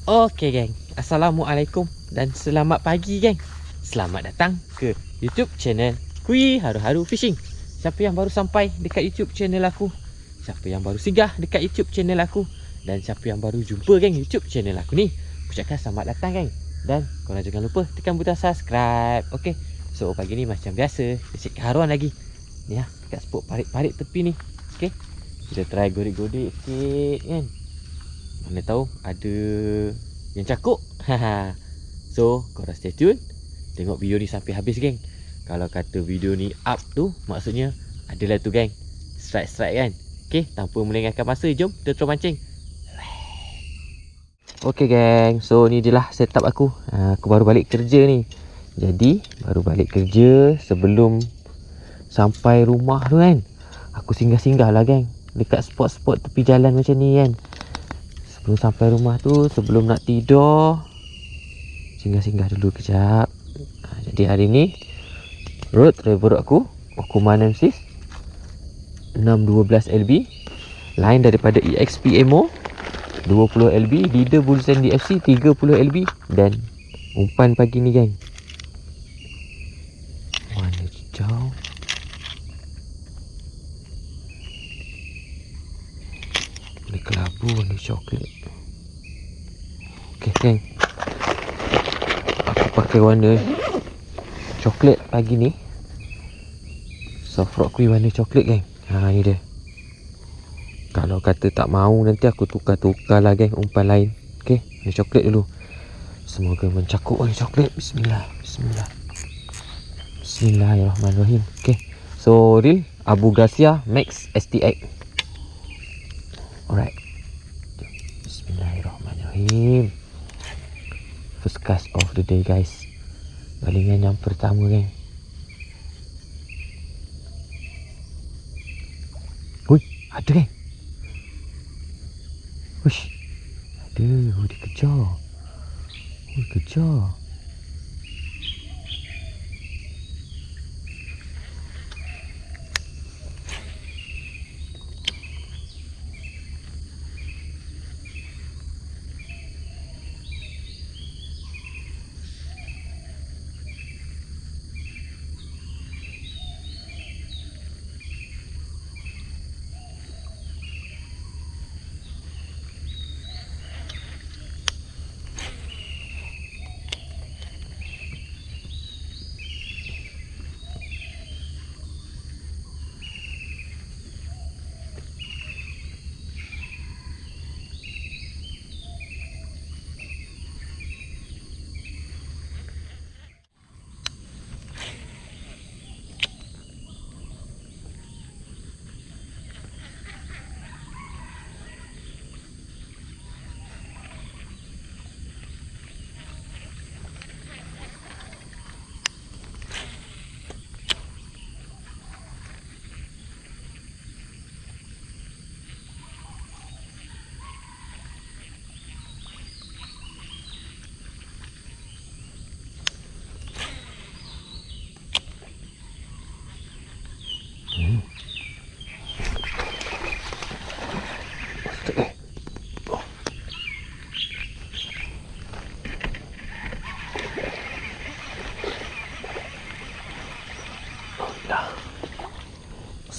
Okey geng, Assalamualaikum dan selamat pagi geng. Selamat datang ke YouTube channel Kui Haru Haru Fishing. Siapa yang baru sampai dekat YouTube channel aku, siapa yang baru singgah dekat YouTube channel aku, dan siapa yang baru jumpa geng YouTube channel aku ni, aku ucapkan selamat datang geng. Dan korang jangan lupa tekan butang subscribe. Okey. So pagi ni macam biasa, cek keharuan lagi. Ni lah, dekat spot parit-parit tepi ni. Okey. Kita try godik-godik sikit kan. Mana tahu ada yang cakuk. So korang stay tune, tengok video ni sampai habis geng. Kalau kata video ni up tu, maksudnya adalah tu geng, strike kan. Okay, tanpa melengahkan masa, jom kita terus mancing. Okay geng, so ni je lah setup aku. Aku baru balik kerja ni. Jadi baru balik kerja, sebelum sampai rumah tu kan, aku singgah-singgah lah geng dekat spot-spot tepi jalan macam ni kan. Sebelum sampai rumah tu, sebelum nak tidur, singgah-singgah dulu kejap. Jadi hari ni road travel aku Okuma Nemesis 612 LB, line daripada EXP Emo 20 LB, leader Bullsen DFC 30 LB, dan umpan pagi ni geng warna hijau. Warna kelabu, warna coklat. Okay geng, aku pakai warna coklat pagi ni. Soft rock kui warna coklat geng. Ni dia. Kalau kata tak mau, nanti aku tukar-tukar lah geng umpan lain. Okay, warna coklat dulu. Semoga mencakup warna coklat. Bismillah. Bismillahirrahmanirrahim. Okay, so reel Abu Garcia Max STX. Alright, Bismillahirrahmanirrahim. First cast of the day guys. Balingan yang pertama geng. Hui, ada geng. Wush, ada. Dia kejar. Kejar.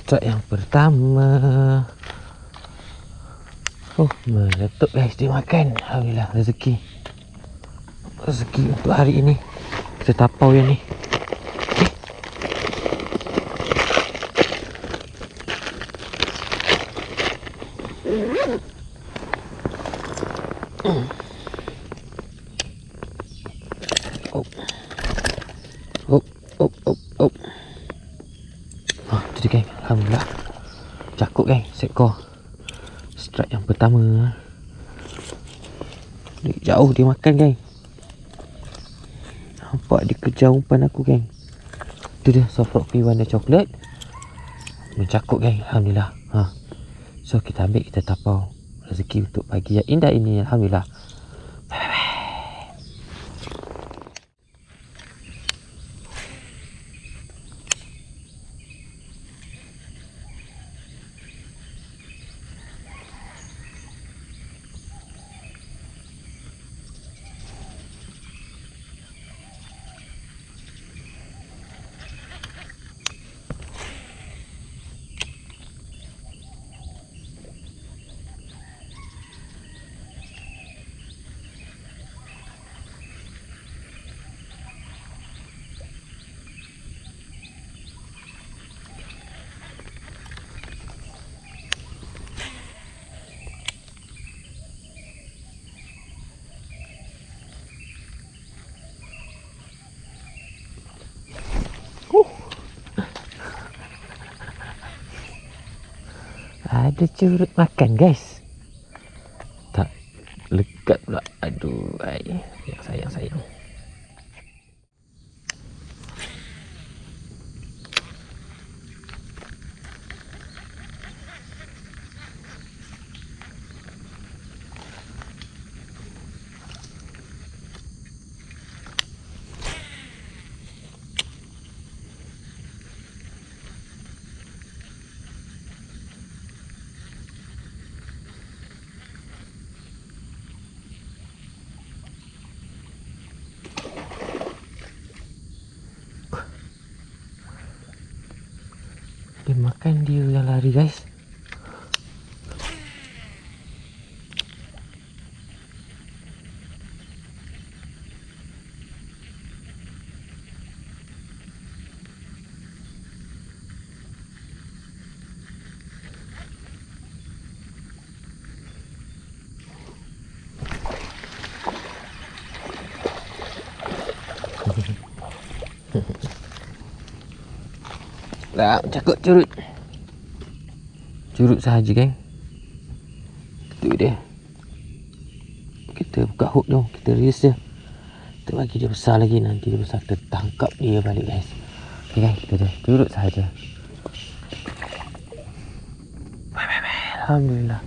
Strike yang pertama. Meletup guys, dia makan. Alhamdulillah, rezeki untuk hari ini. Kita tapau yang ni. Jadi geng, alhamdulillah cakuk geng, seekor. Strike yang pertama. Jauh dia makan geng. Nampak dia kejar umpan aku geng. Tu dia soft rock warna coklat. Mencakuk geng, alhamdulillah. So kita ambil, kita tapau. Rezeki untuk pagi yang indah ini, alhamdulillah. ada curut makan guys. Tak lekat pula. Aduh, sayang. Dia makan, dia yang lari guys. Tak, cakap curut. Curut sahaja kan. Itu dia. Kita buka hook jom. Kita release dia. Kita bagi dia besar lagi. Nanti dia besar kita tangkap dia balik guys. Okay guys, kita dah curut sahaja. Alhamdulillah.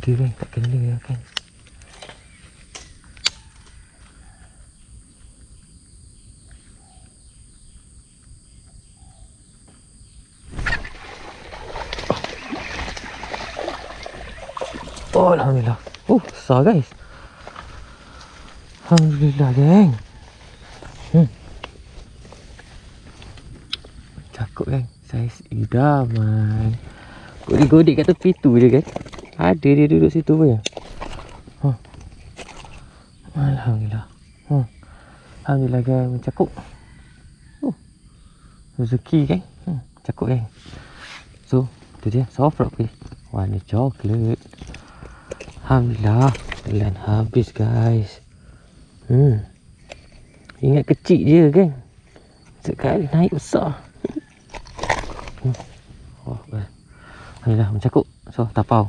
Ada kan, tak kena kan. Oh, alhamdulillah. Besar guys. Alhamdulillah geng. Cakap kan, saiz idaman. Godik-godik kat tepi tu je kan. Ada dia duduk situ pun ya. Alhamdulillah. Alhamdulillah guys, mencakup. Rezeki kan. Cakap kan. So, tu dia soft rock fish. Warna coklat. Alhamdulillah, telan habis guys. Ingat kecil je kan. Sekali naik besar. Alhamdulillah, mencakup. So, tapau.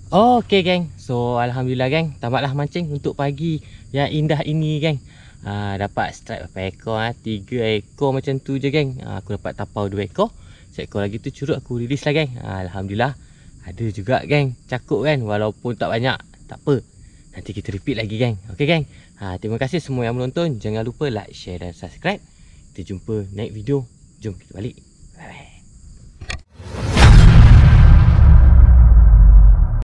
Okey geng. So alhamdulillah geng, tamatlah mancing untuk pagi yang indah ini geng. Dapat strike berapa ekor 3 ekor macam tu je geng. Aku dapat tapau 2 ekor. Seekor lagi tu curut aku release lah geng. Alhamdulillah. Ada juga geng cakup kan, walaupun tak banyak. Tak apa. Nanti kita repeat lagi geng. Okey geng. Terima kasih semua yang menonton. Jangan lupa like, share dan subscribe. Kita jumpa next video. Jom kita balik. Bye bye.